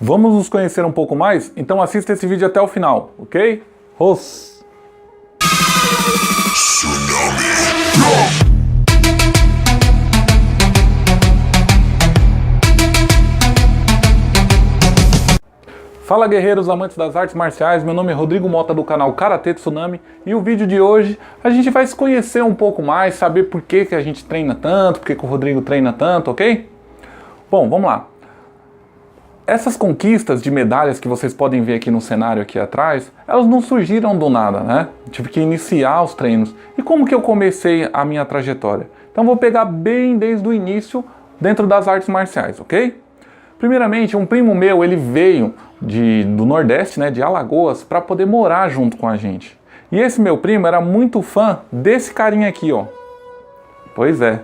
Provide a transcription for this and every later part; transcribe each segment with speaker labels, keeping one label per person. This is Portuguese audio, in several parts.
Speaker 1: Vamos nos conhecer um pouco mais? Então assista esse vídeo até o final, ok? Os. Fala guerreiros amantes das artes marciais, meu nome é Rodrigo Mota do canal Karatê Tsunami e o vídeo de hoje a gente vai se conhecer um pouco mais, saber por que a gente treina tanto, por que o Rodrigo treina tanto, ok? Bom, vamos lá. Essas conquistas de medalhas que vocês podem ver aqui no cenário aqui atrás, elas não surgiram do nada, né? Tive que iniciar os treinos. E como que eu comecei a minha trajetória? Então vou pegar bem desde o início dentro das artes marciais, ok? Primeiramente, um primo meu, ele veio do Nordeste, né, de Alagoas, para poder morar junto com a gente. E esse meu primo era muito fã desse carinha aqui, ó. Pois é.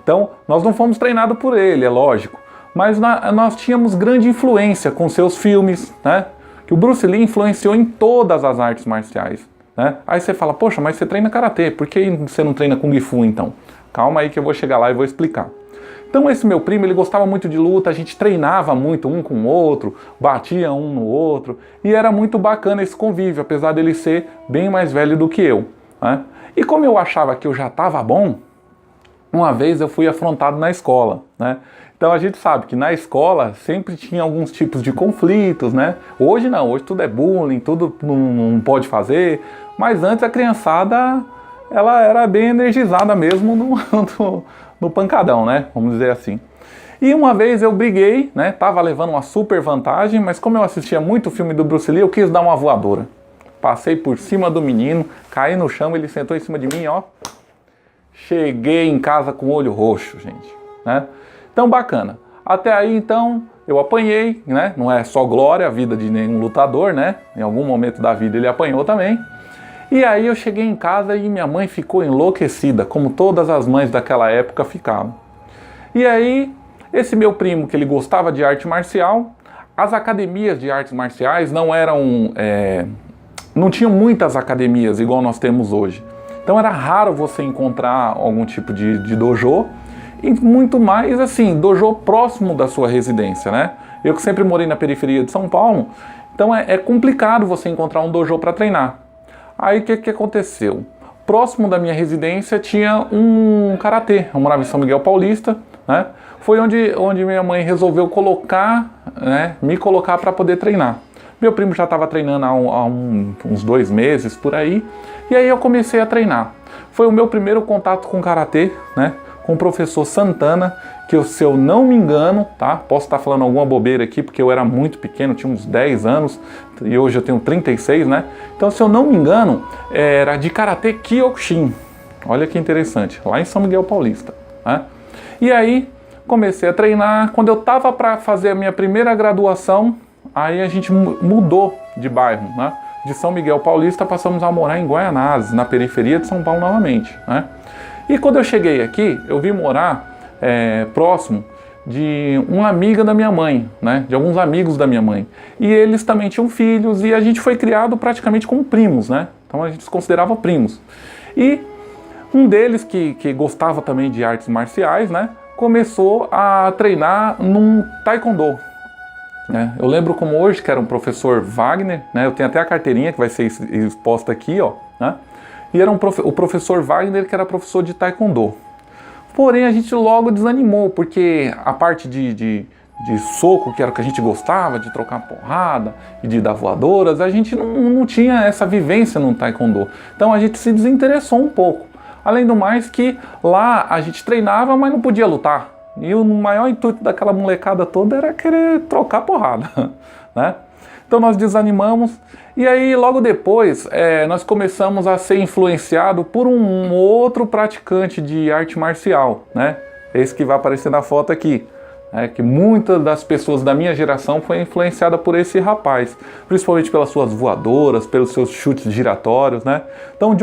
Speaker 1: Então, nós não fomos treinados por ele, é lógico. Mas nós tínhamos grande influência com seus filmes, né? Que o Bruce Lee influenciou em todas as artes marciais, né? Aí você fala, poxa, mas você treina Karatê, por que você não treina Kung Fu então? Calma aí que eu vou chegar lá e vou explicar. Então esse meu primo, ele gostava muito de luta, a gente treinava muito um com o outro, batia um no outro, e era muito bacana esse convívio, apesar dele ser bem mais velho do que eu, né? E como eu achava que eu já estava bom, uma vez eu fui afrontado na escola, né? Então a gente sabe que na escola sempre tinha alguns tipos de conflitos, né? Hoje não, hoje tudo é bullying, tudo não pode fazer, mas antes a criançada, ela era bem energizada mesmo no pancadão, né? Vamos dizer assim. E uma vez eu briguei, né? Tava levando uma super vantagem, mas como eu assistia muito filme do Bruce Lee, eu quis dar uma voadora. Passei por cima do menino, caí no chão, ele sentou em cima de mim, ó. Cheguei em casa com o olho roxo, gente, né? Então, bacana. Até aí, então, eu apanhei, né? Não é só glória a vida de nenhum lutador, né? Em algum momento da vida ele apanhou também. E aí eu cheguei em casa e minha mãe ficou enlouquecida, como todas as mães daquela época ficavam. E aí, esse meu primo, que ele gostava de arte marcial, as academias de artes marciais não eram... não tinham muitas academias igual nós temos hoje. Então era raro você encontrar algum tipo de dojo, e muito mais assim, dojo próximo da sua residência, né? Eu que sempre morei na periferia de São Paulo, então é complicado você encontrar um dojo para treinar. Aí o que aconteceu? Próximo da minha residência tinha um karatê, eu morava em São Miguel Paulista, né? Foi onde minha mãe resolveu colocar, né, me colocar para poder treinar. Meu primo já estava treinando há uns 2 meses por aí, e aí eu comecei a treinar. Foi o meu primeiro contato com karatê, né? Com o professor Santana, que se eu não me engano, tá? Posso estar falando alguma bobeira aqui, porque eu era muito pequeno, tinha uns 10 anos, e hoje eu tenho 36, né? Então, se eu não me engano, era de Karatê Kyokushin. Olha que interessante, lá em São Miguel Paulista, né? E aí, comecei a treinar. Quando eu tava para fazer a minha primeira graduação, aí a gente mudou de bairro, né? De São Miguel Paulista passamos a morar em Guaianazes, na periferia de São Paulo novamente, né? E quando eu cheguei aqui, eu vim morar próximo de uma amiga da minha mãe, né? De alguns amigos da minha mãe. E eles também tinham filhos e a gente foi criado praticamente como primos, né? Então a gente se considerava primos. E um deles, que gostava também de artes marciais, né? Começou a treinar num taekwondo. Eu lembro como hoje, que era um professor Wagner, né? Eu tenho até a carteirinha que vai ser exposta aqui, ó, né? E era o professor Wagner, que era professor de taekwondo. Porém, a gente logo desanimou, porque a parte de soco, que era o que a gente gostava, de trocar porrada e de dar voadoras, a gente não tinha essa vivência no taekwondo. Então a gente se desinteressou um pouco. Além do mais que lá a gente treinava, mas não podia lutar. E o maior intuito daquela molecada toda era querer trocar porrada, né? Então nós desanimamos e aí logo depois nós começamos a ser influenciados por um outro praticante de arte marcial, né? Esse que vai aparecer na foto aqui, que muitas das pessoas da minha geração foi influenciada por esse rapaz, principalmente pelas suas voadoras, pelos seus chutes giratórios, né? Então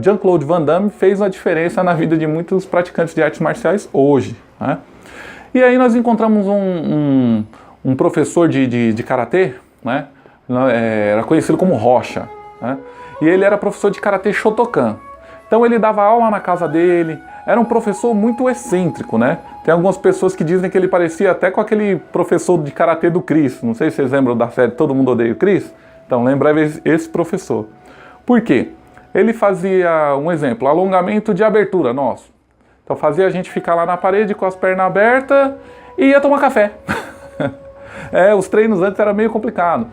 Speaker 1: Jean-Claude Van Damme fez uma diferença na vida de muitos praticantes de artes marciais hoje, né? E aí nós encontramos um professor de karatê, né? Era conhecido como Rocha, né? E ele era professor de karatê Shotokan. Então ele dava aula na casa dele, era um professor muito excêntrico, né? Tem algumas pessoas que dizem que ele parecia até com aquele professor de karatê do Chris. Não sei se vocês lembram da série Todo Mundo Odeia o Chris. Então lembrava esse professor. Por quê? Ele fazia, um exemplo, alongamento de abertura nosso. Então fazia a gente ficar lá na parede com as pernas abertas e ia tomar café. Os treinos antes era meio complicado.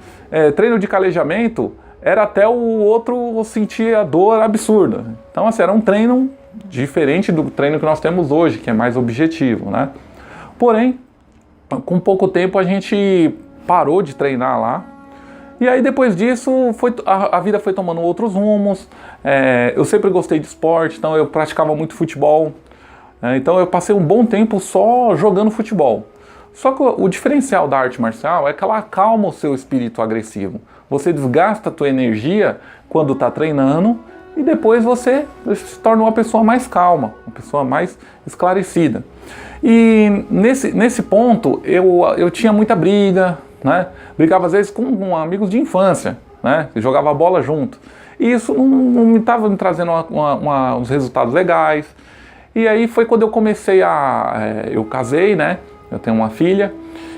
Speaker 1: Treino de calejamento era até o outro sentir a dor absurda. Então assim, era um treino diferente do treino que nós temos hoje, que é mais objetivo, né? Porém, com pouco tempo a gente parou de treinar lá. E aí depois disso a vida foi tomando outros rumos. Eu sempre gostei de esporte, então eu praticava muito futebol. Então eu passei um bom tempo só jogando futebol. Só que o diferencial da arte marcial é que ela acalma o seu espírito agressivo. Você desgasta a tua energia quando está treinando e depois você se torna uma pessoa mais calma, uma pessoa mais esclarecida. E nesse ponto eu tinha muita briga, né? Brigava às vezes com amigos de infância, né? Jogava bola junto. E isso não me estava me trazendo uns resultados legais. E aí foi quando eu comecei eu casei, né? Eu tenho uma filha.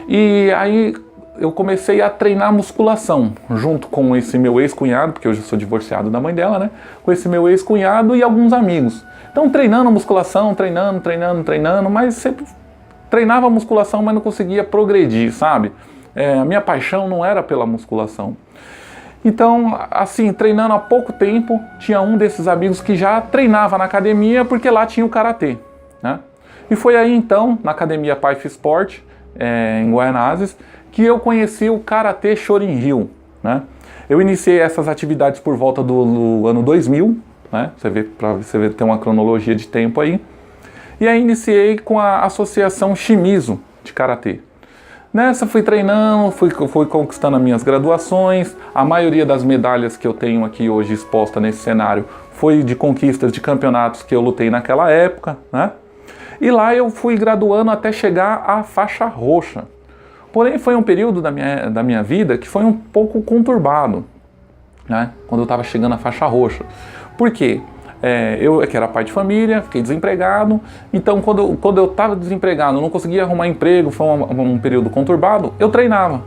Speaker 1: E aí eu comecei a treinar musculação junto com esse meu ex-cunhado, porque hoje eu sou divorciado da mãe dela, né? Com esse meu ex-cunhado e alguns amigos. Então treinando musculação, treinando, mas sempre treinava musculação, mas não conseguia progredir, sabe? A minha paixão não era pela musculação. Então, assim, treinando há pouco tempo, tinha um desses amigos que já treinava na academia, porque lá tinha o karatê, né? E foi aí então, na academia Paife Sport, em Guaianazes, que eu conheci o Karatê Shorin-ryu, né? Eu iniciei essas atividades por volta do ano 2000, né? Para você ver, tem uma cronologia de tempo aí. E aí iniciei com a associação Shimizu de Karatê. Nessa fui treinando, fui conquistando as minhas graduações. A maioria das medalhas que eu tenho aqui hoje exposta nesse cenário foi de conquistas de campeonatos que eu lutei naquela época, né? E lá eu fui graduando até chegar à faixa roxa. Porém, foi um período da minha vida que foi um pouco conturbado, né? Quando eu estava chegando à faixa roxa. Por quê? Eu que era pai de família, fiquei desempregado. Então, quando eu estava desempregado, não conseguia arrumar emprego, foi um período conturbado, eu treinava.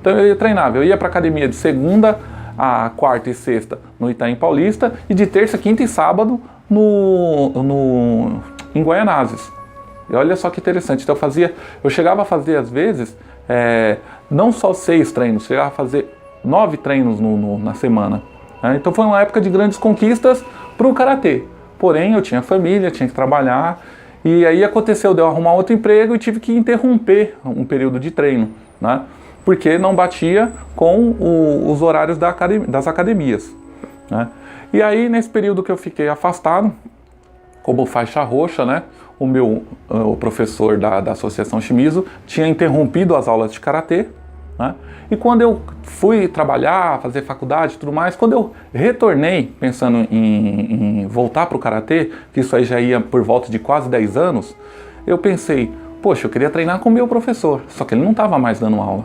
Speaker 1: Então, eu ia para academia de segunda a quarta e sexta no Itaim Paulista e de terça, quinta e sábado em Guaianazes. E olha só que interessante. Então, eu chegava a fazer, às vezes, não só 6 treinos, chegava a fazer 9 treinos na semana. Então foi uma época de grandes conquistas para o karatê. Porém, eu tinha família, tinha que trabalhar. E aí aconteceu de eu arrumar outro emprego e tive que interromper um período de treino, né? Porque não batia com os horários das academias, né? E aí, nesse período que eu fiquei afastado, como faixa roxa, né? O professor da Associação Shimizu tinha interrompido as aulas de karatê, né? E quando eu fui trabalhar, fazer faculdade e tudo mais, quando eu retornei pensando em voltar para o karatê, que isso aí já ia por volta de quase 10 anos, eu pensei, poxa, eu queria treinar com o meu professor, só que ele não estava mais dando aula.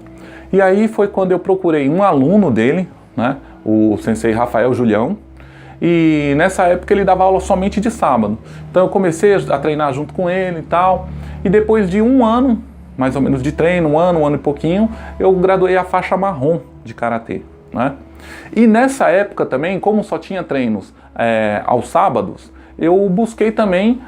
Speaker 1: E aí foi quando eu procurei um aluno dele, né? O sensei Rafael Julião, e nessa época ele dava aula somente de sábado. Então eu comecei a treinar junto com ele e tal, e depois de um ano, mais ou menos de treino, um ano e pouquinho, eu graduei a faixa marrom de karatê, né? E nessa época também, como só tinha treinos aos sábados, eu busquei também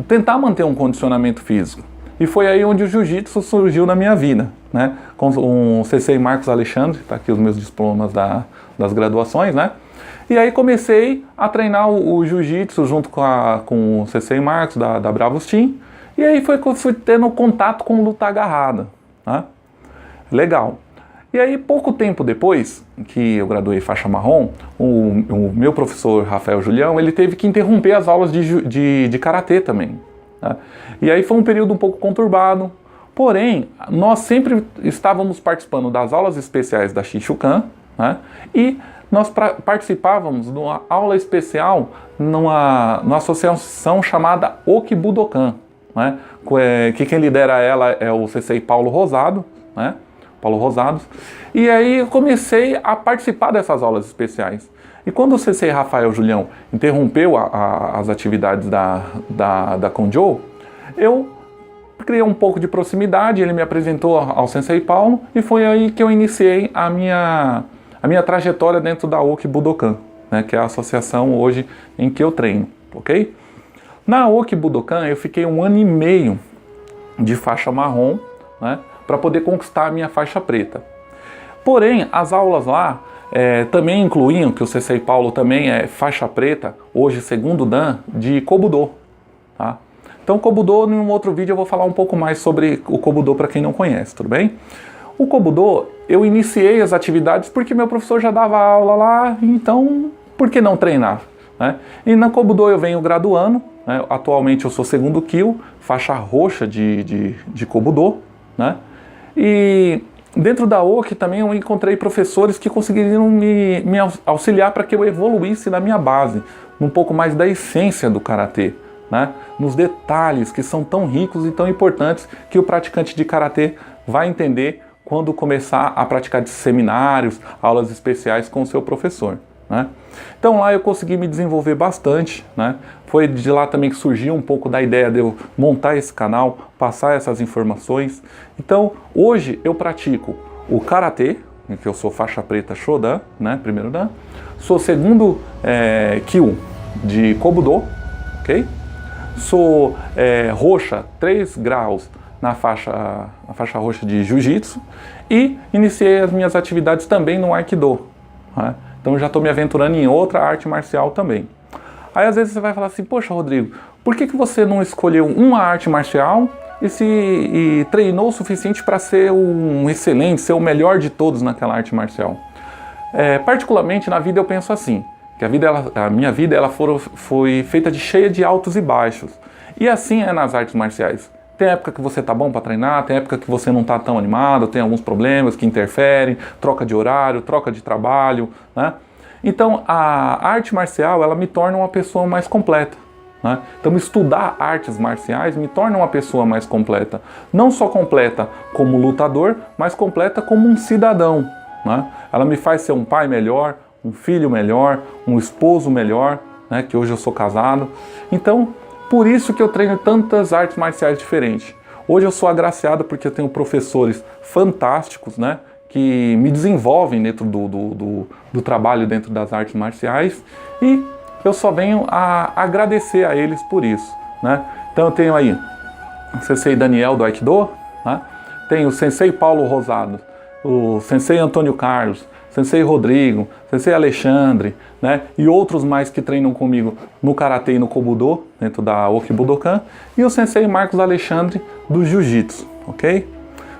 Speaker 1: tentar manter um condicionamento físico. E foi aí onde o jiu-jitsu surgiu na minha vida, né? Com o Sensei Marcos Alexandre, tá aqui os meus diplomas das graduações, né? E aí comecei a treinar o jiu-jitsu junto com o Sensei Marcos da Bravos Team. E aí foi que eu fui tendo contato com luta agarrada, né? Legal. E aí, pouco tempo depois que eu graduei faixa marrom, o meu professor Rafael Julião, ele teve que interromper as aulas de karatê também, né? E aí foi um período um pouco conturbado. Porém, nós sempre estávamos participando das aulas especiais da Shishukan, né? E nós participávamos de uma aula especial numa associação chamada Okibudokan, né? Que quem lidera ela é o sensei Paulo Rosado, né? Paulo Rosados, e aí eu comecei a participar dessas aulas especiais. E quando o Sensei Rafael Julião interrompeu as atividades da Konjo, eu criei um pouco de proximidade, ele me apresentou ao Sensei Paulo, e foi aí que eu iniciei a minha trajetória dentro da Oki Budokan, né, que é a associação hoje em que eu treino, ok? Na Oki Budokan eu fiquei 1 ano e meio de faixa marrom, né, para poder conquistar a minha faixa preta. Porém, as aulas lá também incluíam, que o Sensei Paulo também é faixa preta, hoje segundo Dan, de Kobudo. Tá? Então Kobudo, em um outro vídeo eu vou falar um pouco mais sobre o Kobudo para quem não conhece, tudo bem? O Kobudo, eu iniciei as atividades porque meu professor já dava aula lá, então por que não treinar? Né? E na Kobudo eu venho graduando, né? Atualmente eu sou segundo Kyo, faixa roxa de Kobudo, né? E dentro da Oki também eu encontrei professores que conseguiriam me auxiliar para que eu evoluísse na minha base, um pouco mais da essência do Karatê, né? Nos detalhes que são tão ricos e tão importantes que o praticante de Karatê vai entender quando começar a praticar de seminários, aulas especiais com o seu professor, né? Então lá eu consegui me desenvolver bastante, né? Foi de lá também que surgiu um pouco da ideia de eu montar esse canal, passar essas informações. Então hoje eu pratico o Karatê, que eu sou faixa preta Shodan, né? Primeiro Dan. Sou segundo Kyo de Kobudo, ok? Sou roxa 3 graus na faixa roxa de Jiu-Jitsu e iniciei as minhas atividades também no Aikido, né? Então já estou me aventurando em outra arte marcial também. Aí às vezes você vai falar assim, poxa Rodrigo, por que você não escolheu uma arte marcial e treinou o suficiente para ser um excelente, ser o melhor de todos naquela arte marcial? Particularmente na vida eu penso assim, que a minha vida foi feita cheia de altos e baixos. E assim é nas artes marciais. Tem época que você tá bom para treinar, tem época que você não tá tão animado, tem alguns problemas que interferem, troca de horário, troca de trabalho, né? Então a arte marcial, ela me torna uma pessoa mais completa, né? Então estudar artes marciais me torna uma pessoa mais completa. Não só completa como lutador, mas completa como um cidadão, né? Ela me faz ser um pai melhor, um filho melhor, um esposo melhor, né? Que hoje eu sou casado. Então, por isso que eu treino tantas artes marciais diferentes. Hoje eu sou agraciado porque eu tenho professores fantásticos, né, que me desenvolvem dentro do trabalho dentro das artes marciais, e eu só venho a agradecer a eles por isso, né? Então eu tenho aí o Sensei Daniel do Aikido, né? Tenho o Sensei Paulo Rosado, o Sensei Antônio Carlos, Sensei Rodrigo, Sensei Alexandre, né, e outros mais que treinam comigo no Karatê e no Kobudo, dentro da Oki Budokan, e o Sensei Marcos Alexandre do Jiu-Jitsu, ok?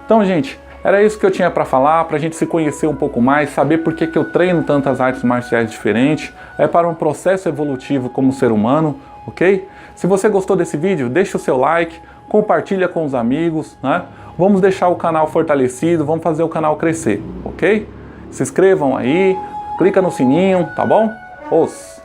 Speaker 1: Então, gente, era isso que eu tinha para falar, para a gente se conhecer um pouco mais, saber por que eu treino tantas artes marciais diferentes, para um processo evolutivo como ser humano, ok? Se você gostou desse vídeo, deixa o seu like, compartilha com os amigos, né? Vamos deixar o canal fortalecido, vamos fazer o canal crescer, ok? Se inscrevam aí, clica no sininho, tá bom? Os